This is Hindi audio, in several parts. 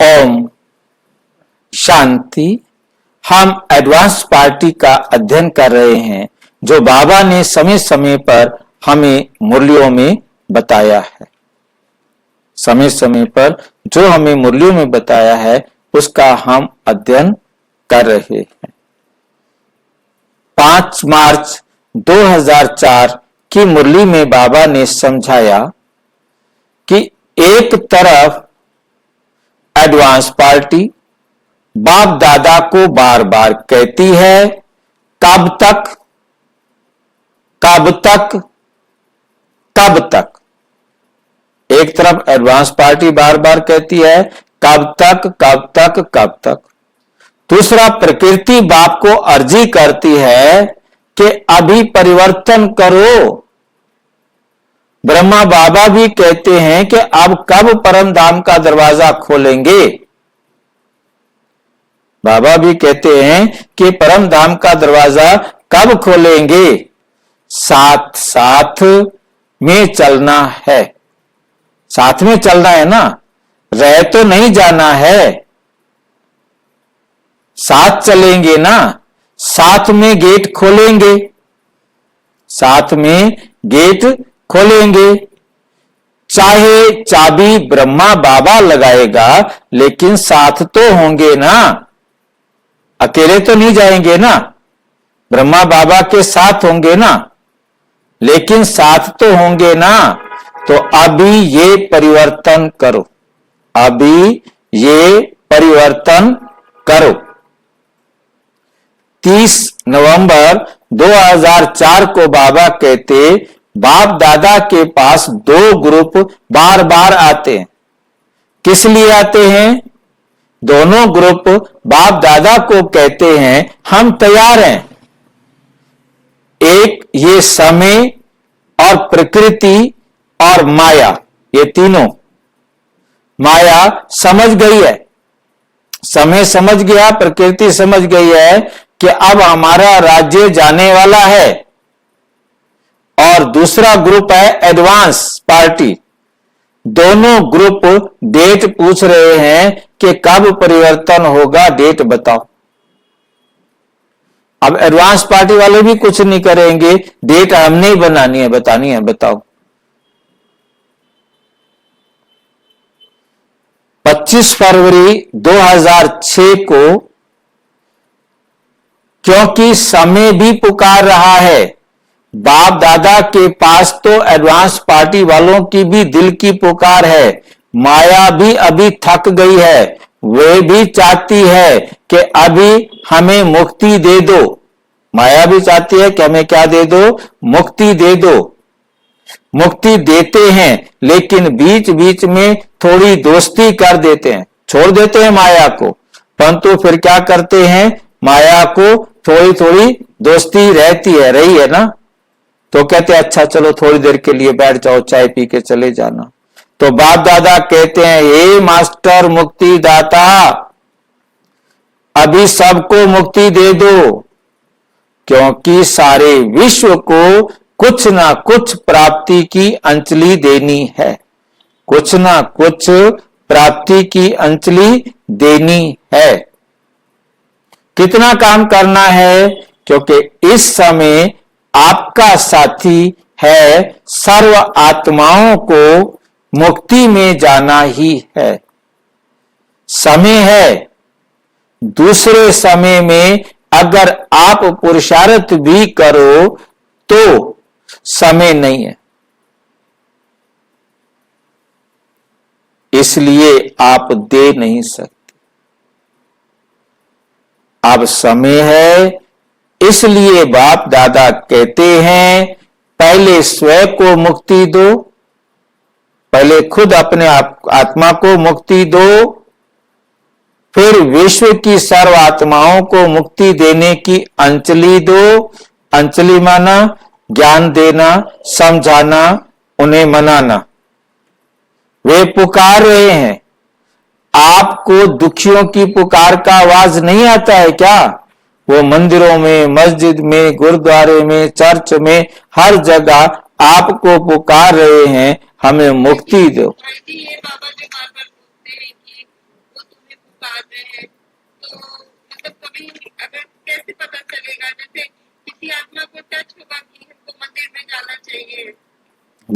ओम शांति। हम एडवांस पार्टी का अध्ययन कर रहे हैं जो बाबा ने समय समय पर हमें मुरलियों में बताया है। समय समय पर जो हमें मुरलियों में बताया है उसका हम अध्ययन कर रहे हैं। 5 मार्च 2004 की मुरली में बाबा ने समझाया कि एक तरफ एडवांस पार्टी बाप दादा को बार बार कहती है कब तक कब तक कब तक। एक तरफ एडवांस पार्टी बार बार कहती है कब तक कब तक कब तक। दूसरा प्रकृति बाप को अर्जी करती है कि अभी परिवर्तन करो। ब्रह्मा बाबा भी कहते हैं कि अब कब परम धाम का दरवाजा खोलेंगे। बाबा भी कहते हैं कि परम धाम का दरवाजा कब खोलेंगे। साथ साथ में चलना है, साथ में चलना है ना, रह तो नहीं जाना है। साथ चलेंगे ना, साथ में गेट खोलेंगे, साथ में गेट खोलेंगे। चाहे चाबी ब्रह्मा बाबा लगाएगा लेकिन साथ तो होंगे ना, अकेले तो नहीं जाएंगे ना। ब्रह्मा बाबा के साथ होंगे ना, लेकिन साथ तो होंगे ना। तो अभी ये परिवर्तन करो, अभी ये परिवर्तन करो। 30 नवंबर 2004 को बाबा कहते बाप दादा के पास 2 ग्रुप बार बार आते हैं। किस लिए आते हैं? दोनों ग्रुप बाप दादा को कहते हैं हम तैयार हैं। एक ये समय और प्रकृति और माया, ये तीनों। माया समझ गई है, समय समझ गया, प्रकृति समझ गई है कि अब हमारा राज्य जाने वाला है। और दूसरा ग्रुप है एडवांस पार्टी। दोनों ग्रुप डेट पूछ रहे हैं कि कब परिवर्तन होगा, डेट बताओ। अब एडवांस पार्टी वाले भी कुछ नहीं करेंगे, डेट हमने ही बनानी है, बतानी है, बताओ। 25 फरवरी 2006 को क्योंकि समय भी पुकार रहा है, बाप दादा के पास तो एडवांस पार्टी वालों की भी दिल की पुकार है। माया भी अभी थक गई है, वे भी चाहती है कि अभी हमें मुक्ति दे दो। माया भी चाहती है कि हमें क्या दे दो? मुक्ति दे दो। मुक्ति देते हैं लेकिन बीच बीच में थोड़ी दोस्ती कर देते हैं, छोड़ देते हैं माया को। परंतु फिर क्या करते हैं? माया को थोड़ी थोड़ी दोस्ती रहती है, रही है ना, तो कहते हैं अच्छा चलो थोड़ी देर के लिए बैठ जाओ, चाय पी के चले जाना। तो बाप दादा कहते हैं हे मास्टर मुक्ति दाता, अभी सबको मुक्ति दे दो, क्योंकि सारे विश्व को कुछ ना कुछ प्राप्ति की अंजलि देनी है, कुछ ना कुछ प्राप्ति की अंजलि देनी है। कितना काम करना है? क्योंकि इस समय आपका साथी है, सर्व आत्माओं को मुक्ति में जाना ही है। समय है, दूसरे समय में अगर आप पुरुषार्थ भी करो तो समय नहीं है, इसलिए आप दे नहीं सकते। अब समय है, इसलिए बाप दादा कहते हैं पहले स्वयं को मुक्ति दो, पहले खुद अपने आत्मा को मुक्ति दो, फिर विश्व की सर्व आत्माओं को मुक्ति देने की अंजलि दो। अंजलि माना ज्ञान देना, समझाना, उन्हें मनाना। वे पुकार रहे हैं, आपको दुखियों की पुकार का आवाज नहीं आता है क्या? वो मंदिरों में, मस्जिद में, गुरुद्वारे में, चर्च में, हर जगह आपको पुकार रहे हैं हमें मुक्ति दो।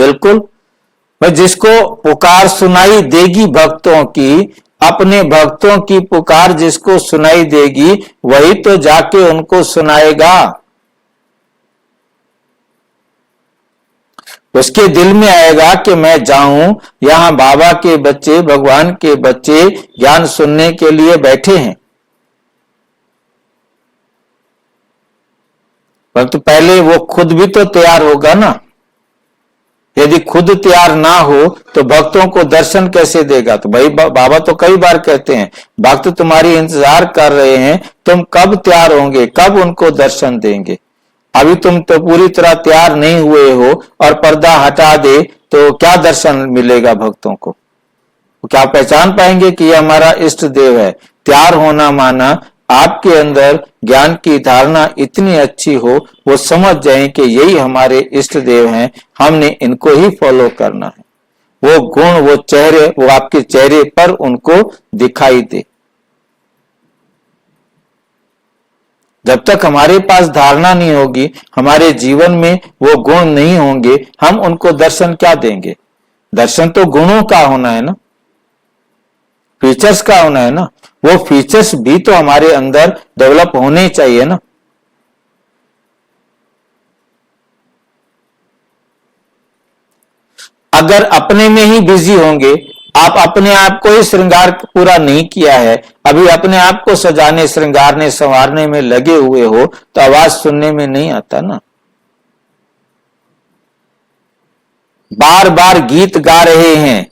बिल्कुल भाई, जिसको पुकार सुनाई देगी भक्तों की, अपने भक्तों की पुकार जिसको सुनाई देगी वही तो जाके उनको सुनाएगा। उसके दिल में आएगा कि मैं जाऊं, यहां बाबा के बच्चे, भगवान के बच्चे ज्ञान सुनने के लिए बैठे हैं। परंतु पहले वो खुद भी तो तैयार होगा ना। यदि खुद तैयार ना हो तो भक्तों को दर्शन कैसे देगा? तो भाई बाबा तो कई बार कहते हैं भक्त तुम्हारी इंतजार कर रहे हैं, तुम कब तैयार होंगे, कब उनको दर्शन देंगे। अभी तुम तो पूरी तरह तैयार नहीं हुए हो और पर्दा हटा दे तो क्या दर्शन मिलेगा भक्तों को? क्या पहचान पाएंगे कि यह हमारा इष्ट देव है? तैयार होना माना आपके अंदर ज्ञान की धारणा इतनी अच्छी हो, वो समझ जाए कि यही हमारे इष्ट देव हैं, हमने इनको ही फॉलो करना है। वो गुण, वो चेहरे, वो आपके चेहरे पर उनको दिखाई दे। जब तक हमारे पास धारणा नहीं होगी, हमारे जीवन में वो गुण नहीं होंगे, हम उनको दर्शन क्या देंगे? दर्शन तो गुणों का होना है ना, फीचर्स का होना है ना। वो फीचर्स भी तो हमारे अंदर डेवलप होने चाहिए ना। अगर अपने में ही बिजी होंगे, आप अपने आप को ही श्रृंगार पूरा नहीं किया है, अभी अपने आप को सजाने, श्रृंगारने, संवारने में लगे हुए हो, तो आवाज सुनने में नहीं आता ना। बार बार गीत गा रहे हैं,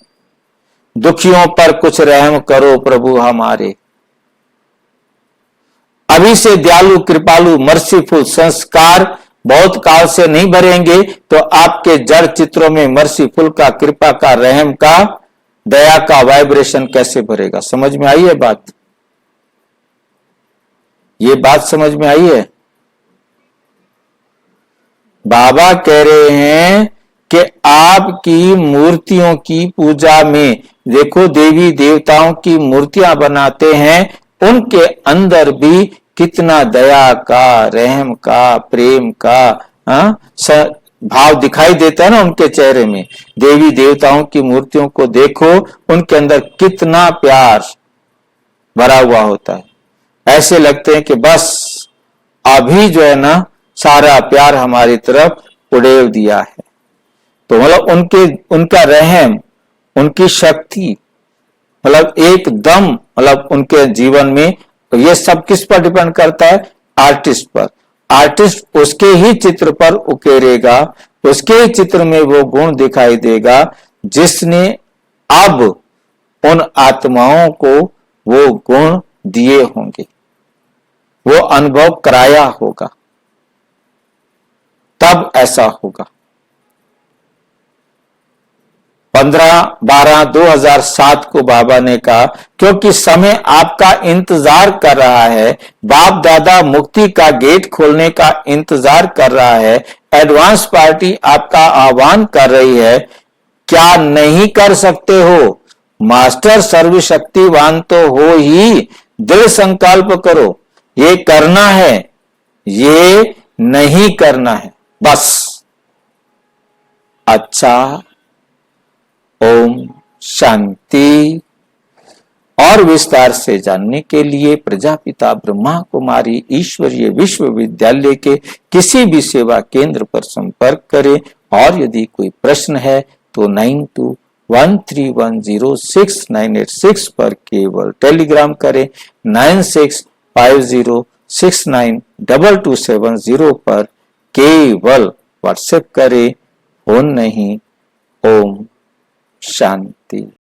दुखियों पर कुछ रहम करो प्रभु हमारे। अभी से दयालु, कृपालु, मर्सीफुल संस्कार बहुत काल से नहीं भरेंगे तो आपके जड़ चित्रों में मर्सीफुल का, कृपा का, रहम का, दया का वाइब्रेशन कैसे भरेगा? समझ में आई है बात? ये बात समझ में आई है? बाबा कह रहे हैं कि आपकी मूर्तियों की पूजा में, देखो देवी देवताओं की मूर्तियां बनाते हैं, उनके अंदर भी कितना दया का, रहम का, प्रेम का भाव दिखाई देता है ना उनके चेहरे में। देवी देवताओं की मूर्तियों को देखो, उनके अंदर कितना प्यार भरा हुआ होता है। ऐसे लगते हैं कि बस अभी जो है ना सारा प्यार हमारी तरफ उड़ेल दिया है। तो मतलब उनका रहम, उनकी शक्ति, मतलब एकदम, मतलब उनके जीवन में ये सब किस पर डिपेंड करता है? आर्टिस्ट पर। आर्टिस्ट उसके ही चित्र पर उकेरेगा, उसके ही चित्र में वो गुण दिखाई देगा जिसने अब उन आत्माओं को वो गुण दिए होंगे, वो अनुभव कराया होगा, तब ऐसा होगा। 15/12/2007 को बाबा ने कहा, क्योंकि समय आपका इंतजार कर रहा है, बाप दादा मुक्ति का गेट खोलने का इंतजार कर रहा है, एडवांस पार्टी आपका आह्वान कर रही है। क्या नहीं कर सकते हो? मास्टर सर्वशक्तिवान तो हो ही, दृढ़ संकल्प करो, ये करना है, ये नहीं करना है, बस। अच्छा, ओम शांति। और विस्तार से जानने के लिए प्रजापिता ब्रह्मा कुमारी ईश्वरीय विश्वविद्यालय के किसी भी सेवा केंद्र पर संपर्क करें। और यदि कोई प्रश्न है तो 9213106986 पर केवल टेलीग्राम करें, 9650692270 पर केवल व्हाट्सएप करें। फोन नहीं। ओम शांति।